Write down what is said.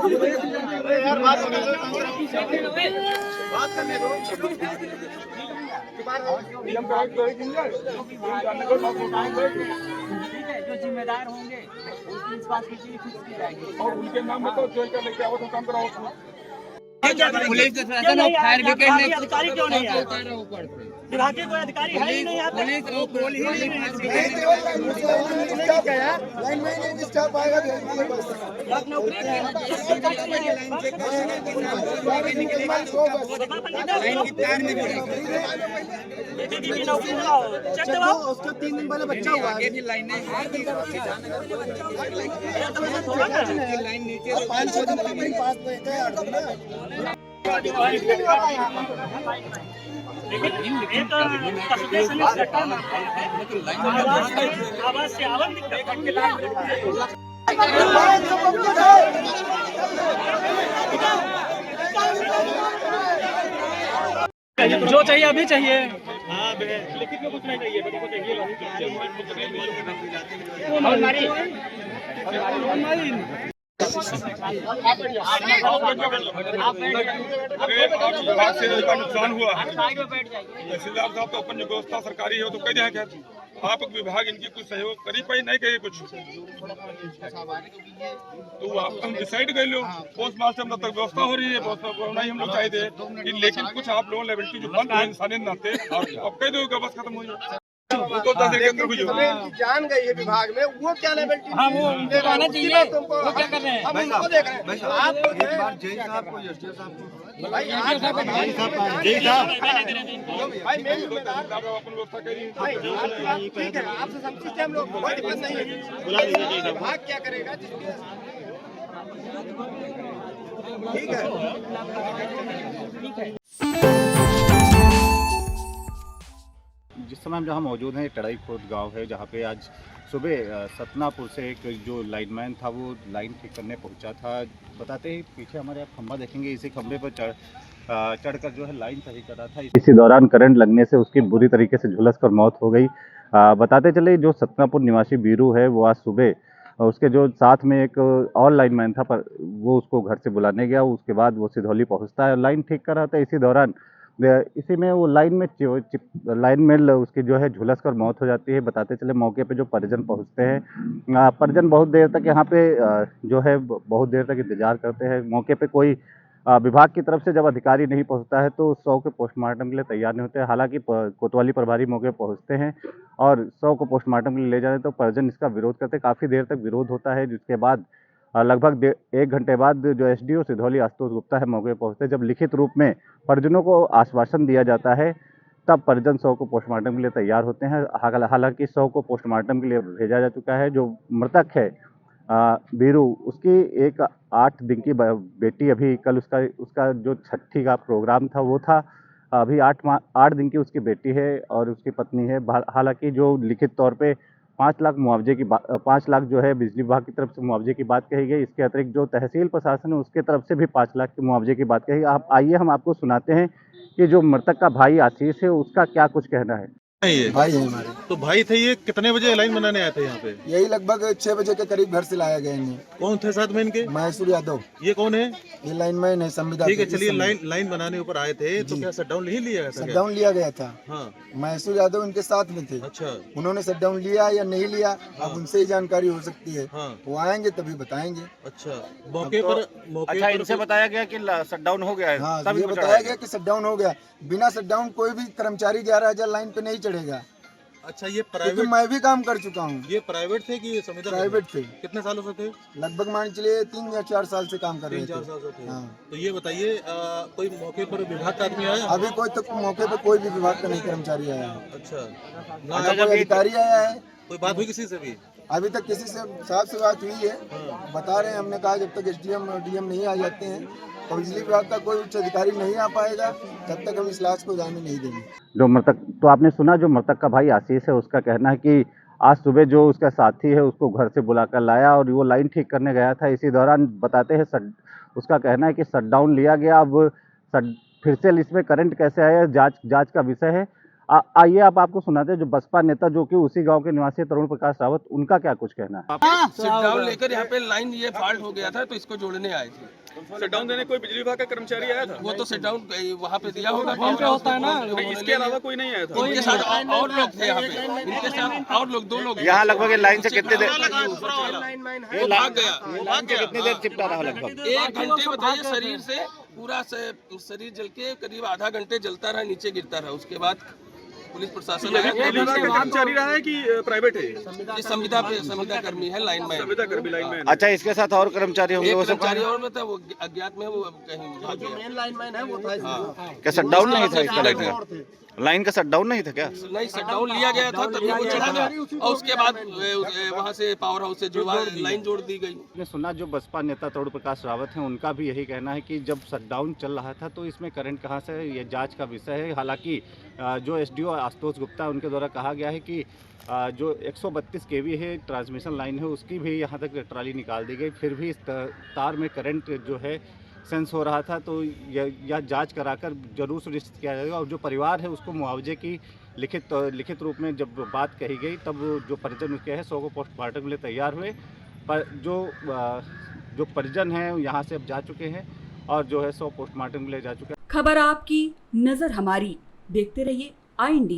जो जिम्मेदार होंगे उनकी इस बात की फिक्स की जाएगी और उनके नाम में तो जो लेके आओ तो काम कराओ। पुलिस फायर ब्रिगेड ने अधिकारी क्यों नहीं है? विभागीय कोई अधिकारी है ही नहीं यहाँ पे। पुलिस बोल ही नहीं उसका 3 दिन पहले बच्चा हुआ है। आवाज से आवाज जो चाहिए अभी चाहिए। हाँ लिखित में कुछ नहीं चाहिए, बच्चे को चाहिए। विभाग से नुकसान हुआ है, तहसीलदार साहब तो अपन जो व्यवस्था सरकारी है तो कह दिया क्या आप विभाग इनकी कुछ सहयोग करी पाई नहीं कहे कुछ तो आप हम डिसाइड कर लो पोस्ट मास्टर तब तक व्यवस्था हो रही है, होना ही हम लोग चाहते हैं लेकिन कुछ आप लोगों लेवलिटी जो बंद है इंसानियत नाते आप कह दो बस खत्म हो जाए। तो 10 दिन के अंदर जान गई है विभाग में वो क्या लेवलिटी हाँ वो आना चाहिए, वो क्या कर रहे हैं? हम उनको देख रहे हैं। आप एक बार जय साहब को एसडीओ साहब को भाई मेरी जिम्मेदार अपन व्यवस्था करी ठीक है आपसे संतुष्ट हैं हम लोग, कोई दिक्कत नहीं है। विभाग क्या करेगा ठीक है। जिस समय हम जहाँ मौजूद हैं टड़ाई खुर्द गांव है जहाँ पे आज सुबह सतनापुर से एक जो लाइनमैन था वो लाइन ठीक करने पहुंचा था। बताते ही पीछे हमारे आप खंभा देखेंगे, इसी खंभे पर चढ़कर जो है लाइन सही कर रहा था। इसी दौरान करंट लगने से उसकी बुरी तरीके से झुलस कर मौत हो गई। बताते चले जो सतनापुर निवासी बीरू है वो आज सुबह उसके जो साथ में एक और लाइनमैन था पर वो उसको घर से बुलाने गया, उसके बाद वो सिधौली पहुँचता है, लाइन ठीक कर रहा था। इसी दौरान इसी में वो लाइन में उसकी जो है झुलस कर मौत हो जाती है। बताते चले मौके पे जो परिजन पहुंचते हैं, परिजन बहुत देर तक यहाँ पे जो है बहुत देर तक इंतजार करते हैं। मौके पे कोई विभाग की तरफ से जब अधिकारी नहीं पहुंचता है तो शव के पोस्टमार्टम के लिए तैयार नहीं होते हैं। हालांकि कोतवाली प्रभारी मौके पहुंचते हैं और शव को पोस्टमार्टम के लिए ले जाते तो परिजन इसका विरोध करते हैं। काफ़ी देर तक विरोध होता है, जिसके बाद लगभग 1 घंटे बाद जो एसडीओ सिधौली आशुतोष गुप्ता है मौके पर पहुंचते। जब लिखित रूप में परिजनों को आश्वासन दिया जाता है तब परिजन शव को पोस्टमार्टम के लिए तैयार होते हैं। हालांकि शव को पोस्टमार्टम के लिए भेजा जा चुका है। जो मृतक है बीरू, उसकी एक 8 दिन की बेटी, अभी कल उसका जो छठी का प्रोग्राम था वो था। अभी 8 दिन की उसकी बेटी है और उसकी पत्नी है। हालांकि जो लिखित तौर पे 5 लाख मुआवजे की 5 लाख जो है बिजली विभाग की तरफ से मुआवजे की बात कही गई। इसके अतिरिक्त जो तहसील प्रशासन है उसके तरफ से भी 5 लाख के मुआवजे की बात कही। आप आइए हम आपको सुनाते हैं कि जो मृतक का भाई आशीष है उसका क्या कुछ कहना है। ये भाई है हमारे। तो भाई थे, ये कितने बजे लाइन बनाने आए थे यहाँ पे? यही लगभग 6 बजे के करीब घर से लाया गया इन्हें। कौन थे साथ में इनके? महेश्वर यादव। ये कौन है? ये लाइनमैन है संविदा। ठीक है चलिए, लाइन बनाने ऊपर आए थे तो क्या शटडाउन नहीं लिया गया था? शटडाउन लिया गया था। हाँ महेश्वर यादव इनके साथ में थे। अच्छा, उन्होंने शटडाउन लिया या नहीं लिया अब उनसे ही जानकारी हो सकती है। हाँ वो आएंगे तभी बताएंगे। अच्छा, मौके पर अच्छा, इनसे बताया गया कि शटडाउन हो गया है। हाँ ये बताया गया कि शटडाउन हो गया। बिना शटडाउन कोई भी कर्मचारी 11,000 लाइन पे नहीं चढ़ेगा। अच्छा, ये क्योंकि प्राइवेट? मैं भी काम कर चुका हूँ। ये प्राइवेट थे कि संविदा? प्राइवेट थे। कितने सालों से थे? लगभग मान चलिए 3 या 4 साल से काम कर रहे 3-4 थे। साल से थे। हाँ। तो ये बताइए कोई मौके पर विभाग का आदमी आया? अभी कोई तो मौके पे कोई भी विभाग का नहीं कर्मचारी आया है। अच्छा, ना कोई अधिकारी आया है। कोई बात हुई किसी से भी? अभी तक किसी से साहब से बात हुई है। बता रहे हैं, हमने कहा जब तक एसडीएम और डीएम नहीं आ जाते हैं तो बिजली विभाग का कोई उच्च अधिकारी नहीं आ पाएगा तब तक हम इस लाश को जाने नहीं देंगे। जो मृतक, तो आपने सुना जो मृतक का भाई आशीष है उसका कहना है कि आज सुबह जो उसका साथी है उसको घर से बुलाकर लाया और वो लाइन ठीक करने गया था। इसी दौरान बताते हैं उसका कहना है कि शटडाउन लिया गया। अब फिर से इसमें करंट कैसे आया जांच का विषय है। आइए अब आपको सुनाते हैं जो बसपा नेता जो कि उसी गांव के निवासी तरुण प्रकाश रावत, उनका क्या कुछ कहना है। शटडाउन लेकर यहाँ पे लाइन ये फॉल्ट हो गया था तो इसको जोड़ने आए थे। शटडाउन देने कोई बिजली विभाग का कर्मचारी आया था? वो तो शटडाउन वहाँ पे दिया होगा, होता है ना। इसके अलावा कोई नहीं आया था? इनके साथ और लोग थे यहाँ पे, इनके साथ और लोग 2 लोग यहाँ लगभग लाइन से कितने देर वो भाग गया। कितनी देर चिपटा रहा लगभग? 1 घंटे बताइए, शरीर से पूरा शरीर जल के करीब आधा घंटे जलता रहा, नीचे गिरता रहा। उसके बाद पुलिस प्रशासन आया। कर्मचारी रहा है कि प्राइवेट है? ये संविदा कर्मी है, लाइन मैन। संविदा कर्मी लाइन मैन। अच्छा, इसके साथ और कर्मचारी होंगे? एक वो सब कर्मचारी और में था, वो अज्ञात में वो कहीं भाग गया। मेन लाइन मैन है वो था। क्या शटडाउन नहीं था इसका? लाइन का लाइन का शटडाउन नहीं था क्या? नहीं, शटडाउन लिया गया था तभी वो चला गया और उसके बाद वहाँ से पावर हाउस से जो लाइन जोड़ दी गई। आपने सुना जो बसपा नेता तरुण प्रकाश रावत हैं, उनका भी यही कहना है कि जब शटडाउन चल रहा था तो इसमें करंट कहाँ से, ये जांच का विषय है। हालांकि जो एसडीओ आशुतोष गुप्ता, उनके द्वारा कहा गया है कि जो 132 केवी है ट्रांसमिशन लाइन है, उसकी भी यहाँ तक ट्राली निकाल दी गई, फिर भी इस तार में करंट जो है सेंस हो रहा था। तो यह जांच कराकर जरूर सुनिश्चित किया जाएगा। और जो परिवार है उसको मुआवजे की लिखित रूप में जब बात कही गई तब जो परिजन उसके हैं 100 को पोस्टमार्टम के लिए तैयार हुए। पर जो परिजन हैं यहाँ से अब जा चुके हैं और जो है 100 पोस्टमार्टम के लिए जा चुके हैं। खबर आपकी, नजर हमारी, देखते रहिए आई इंडिया।